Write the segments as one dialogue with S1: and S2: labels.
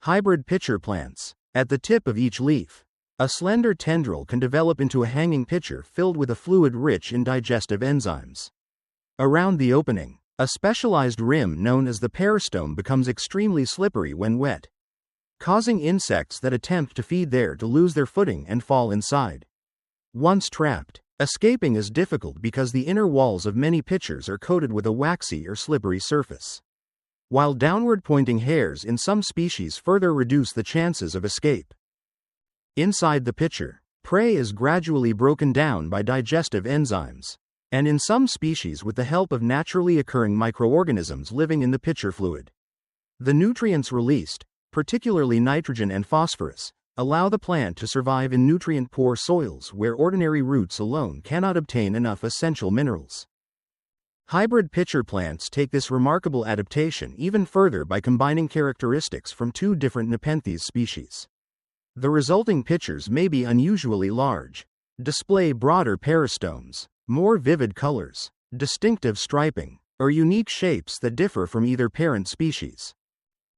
S1: Hybrid pitcher plants. At the tip of each leaf, a slender tendril can develop into a hanging pitcher filled with a fluid rich in digestive enzymes. Around the opening, a specialized rim known as the peristome becomes extremely slippery when wet, causing insects that attempt to feed there to lose their footing and fall inside. Once trapped, escaping is difficult because the inner walls of many pitchers are coated with a waxy or slippery surface, while downward-pointing hairs in some species further reduce the chances of escape. Inside the pitcher, prey is gradually broken down by digestive enzymes, and in some species with the help of naturally occurring microorganisms living in the pitcher fluid. The nutrients released, particularly nitrogen and phosphorus, allow the plant to survive in nutrient-poor soils where ordinary roots alone cannot obtain enough essential minerals. Hybrid pitcher plants take this remarkable adaptation even further by combining characteristics from two different Nepenthes species. The resulting pitchers may be unusually large, display broader peristomes, more vivid colors, distinctive striping, or unique shapes that differ from either parent species.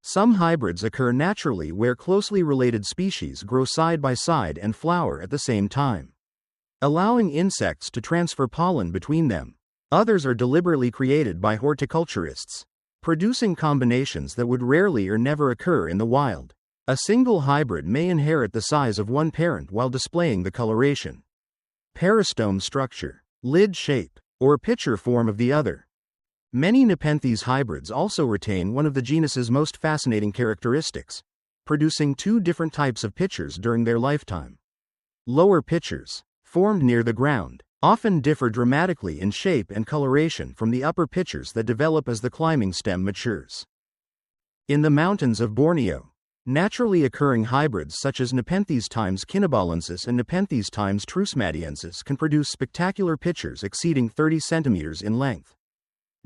S1: Some hybrids occur naturally where closely related species grow side by side and flower at the same time, allowing insects to transfer pollen between them. Others are deliberately created by horticulturists, producing combinations that would rarely or never occur in the wild. A single hybrid may inherit the size of one parent while displaying the coloration, peristome structure, lid shape, or pitcher form of the other. Many Nepenthes hybrids also retain one of the genus's most fascinating characteristics, producing two different types of pitchers during their lifetime. Lower pitchers, formed near the ground, often differ dramatically in shape and coloration from the upper pitchers that develop as the climbing stem matures. In the mountains of Borneo, naturally occurring hybrids such as Nepenthes times kinnibalensis and Nepenthes times trusmadiensis can produce spectacular pitchers exceeding 30 centimeters in length,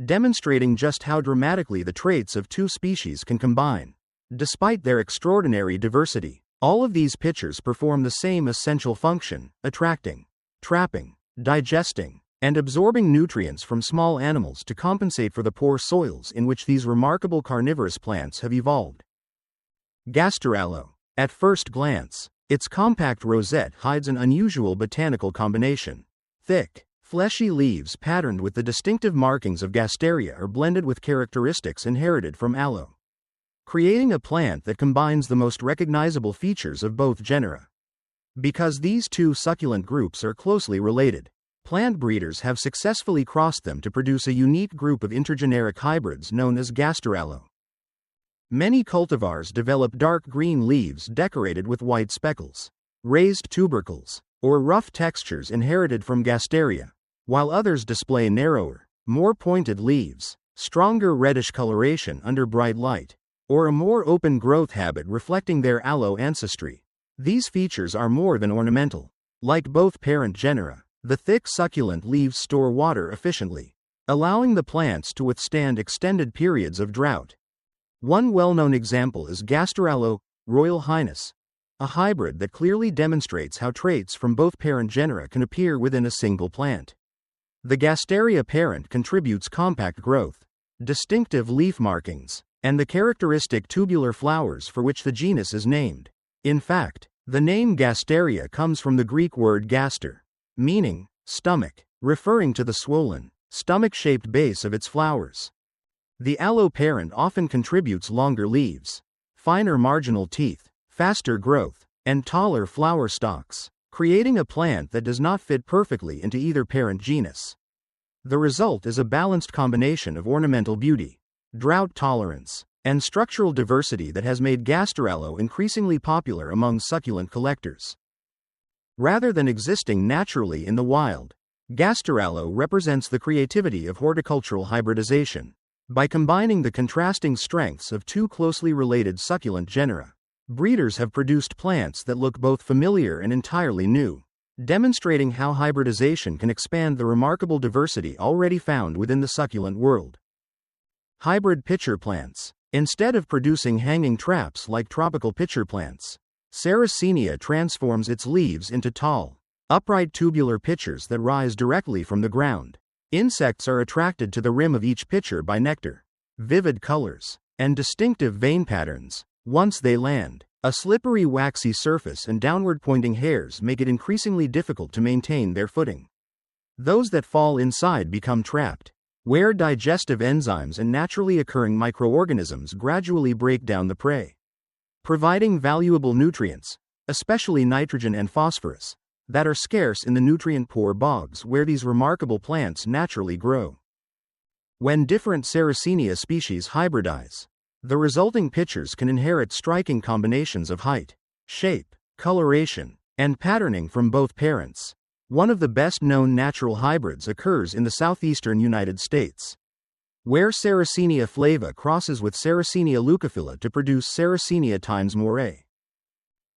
S1: demonstrating just how dramatically the traits of two species can combine. Despite their extraordinary diversity, all of these pitchers perform the same essential function: attracting, trapping, digesting, and absorbing nutrients from small animals to compensate for the poor soils in which these remarkable carnivorous plants have evolved. Gasteraloe. At first glance, its compact rosette hides an unusual botanical combination. Thick, fleshy leaves patterned with the distinctive markings of Gasteria are blended with characteristics inherited from aloe, creating a plant that combines the most recognizable features of both genera. Because these two succulent groups are closely related, plant breeders have successfully crossed them to produce a unique group of intergeneric hybrids known as Gasteraloe. Many cultivars develop dark green leaves decorated with white speckles, raised tubercles, or rough textures inherited from Gasteria, while others display narrower, more pointed leaves, stronger reddish coloration under bright light, or a more open growth habit reflecting their aloe ancestry. These features are more than ornamental. Like both parent genera, the thick succulent leaves store water efficiently, allowing the plants to withstand extended periods of drought. One well-known example is Gasteraloe, Royal Highness, a hybrid that clearly demonstrates how traits from both parent genera can appear within a single plant. The Gasteria parent contributes compact growth, distinctive leaf markings, and the characteristic tubular flowers for which the genus is named. In fact, the name Gasteria comes from the Greek word gaster, meaning stomach, referring to the swollen, stomach-shaped base of its flowers. The aloe parent often contributes longer leaves, finer marginal teeth, faster growth, and taller flower stalks, creating a plant that does not fit perfectly into either parent genus. The result is a balanced combination of ornamental beauty, drought tolerance, and structural diversity that has made Gasteraloe increasingly popular among succulent collectors. Rather than existing naturally in the wild, Gasteraloe represents the creativity of horticultural hybridization. By combining the contrasting strengths of two closely related succulent genera, breeders have produced plants that look both familiar and entirely new, demonstrating how hybridization can expand the remarkable diversity already found within the succulent world. Hybrid pitcher plants. Instead of producing hanging traps like tropical pitcher plants, Sarracenia transforms its leaves into tall, upright tubular pitchers that rise directly from the ground. Insects are attracted to the rim of each pitcher by nectar, vivid colors, and distinctive vein patterns, Once they land, a slippery waxy surface and downward-pointing hairs make it increasingly difficult to maintain their footing. Those that fall inside become trapped, where digestive enzymes and naturally occurring microorganisms gradually break down the prey, providing valuable nutrients, especially nitrogen and phosphorus, that are scarce in the nutrient-poor bogs where these remarkable plants naturally grow. When different Sarracenia species hybridize, the resulting pitchers can inherit striking combinations of height, shape, coloration, and patterning from both parents. One of the best-known natural hybrids occurs in the southeastern United States, where Sarracenia flava crosses with Sarracenia leucophylla to produce Sarracenia times morae.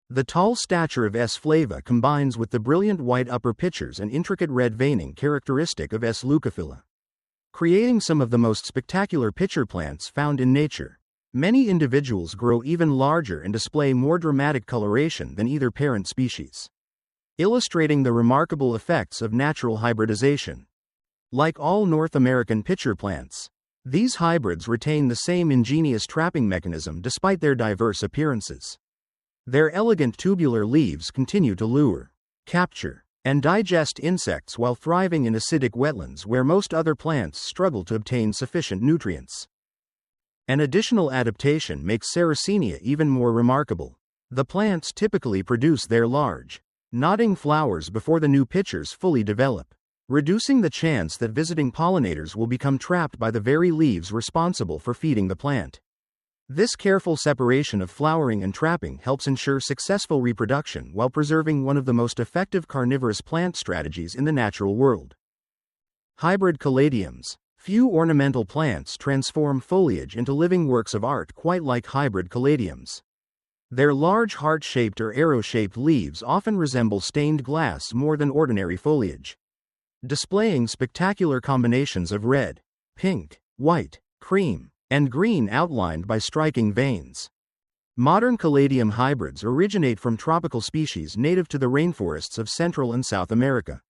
S1: The tall stature of S. flava combines with the brilliant white upper pitchers and intricate red veining characteristic of S. leucophylla, creating some of the most spectacular pitcher plants found in nature. Many individuals grow even larger and display more dramatic coloration than either parent species, illustrating the remarkable effects of natural hybridization. Like all North American pitcher plants, these hybrids retain the same ingenious trapping mechanism despite their diverse appearances. Their elegant tubular leaves continue to lure, capture, and digest insects while thriving in acidic wetlands where most other plants struggle to obtain sufficient nutrients. An additional adaptation makes Sarracenia even more remarkable. The plants typically produce their large, nodding flowers before the new pitchers fully develop, reducing the chance that visiting pollinators will become trapped by the very leaves responsible for feeding the plant. This careful separation of flowering and trapping helps ensure successful reproduction while preserving one of the most effective carnivorous plant strategies in the natural world. Hybrid caladiums. Few ornamental plants transform foliage into living works of art quite like hybrid caladiums. Their large heart-shaped or arrow-shaped leaves often resemble stained glass more than ordinary foliage, displaying spectacular combinations of red, pink, white, cream, and green outlined by striking veins. Modern caladium hybrids originate from tropical species native to the rainforests of Central and South America,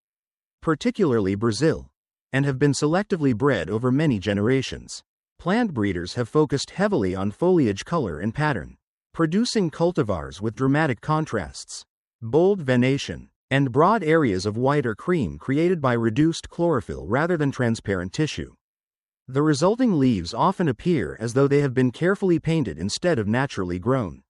S1: particularly Brazil, and have been selectively bred over many generations. Plant breeders have focused heavily on foliage color and pattern, producing cultivars with dramatic contrasts, bold venation, and broad areas of white or cream created by reduced chlorophyll rather than transparent tissue. The resulting leaves often appear as though they have been carefully painted instead of naturally grown.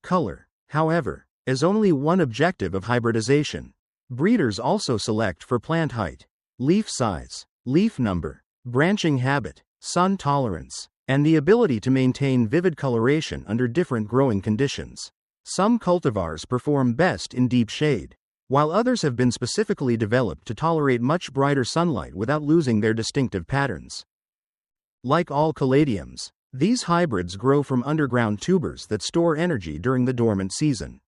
S1: Color, however, is only one objective of hybridization. Breeders also select for plant height, leaf size, leaf number, branching habit, sun tolerance, and the ability to maintain vivid coloration under different growing conditions. Some cultivars perform best in deep shade, while others have been specifically developed to tolerate much brighter sunlight without losing their distinctive patterns. Like all caladiums, these hybrids grow from underground tubers that store energy during the dormant season.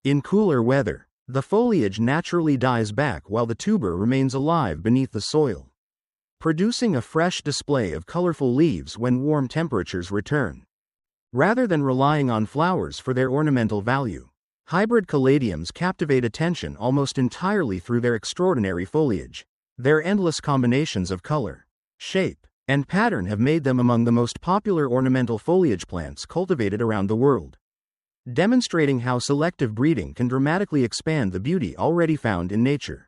S1: In cooler weather, the foliage naturally dies back while the tuber remains alive beneath the soil, producing a fresh display of colorful leaves when warm temperatures return. Rather than relying on flowers for their ornamental value, hybrid caladiums captivate attention almost entirely through their extraordinary foliage. Their endless combinations of color, shape, and pattern have made them among the most popular ornamental foliage plants cultivated around the world, demonstrating how selective breeding can dramatically expand the beauty already found in nature.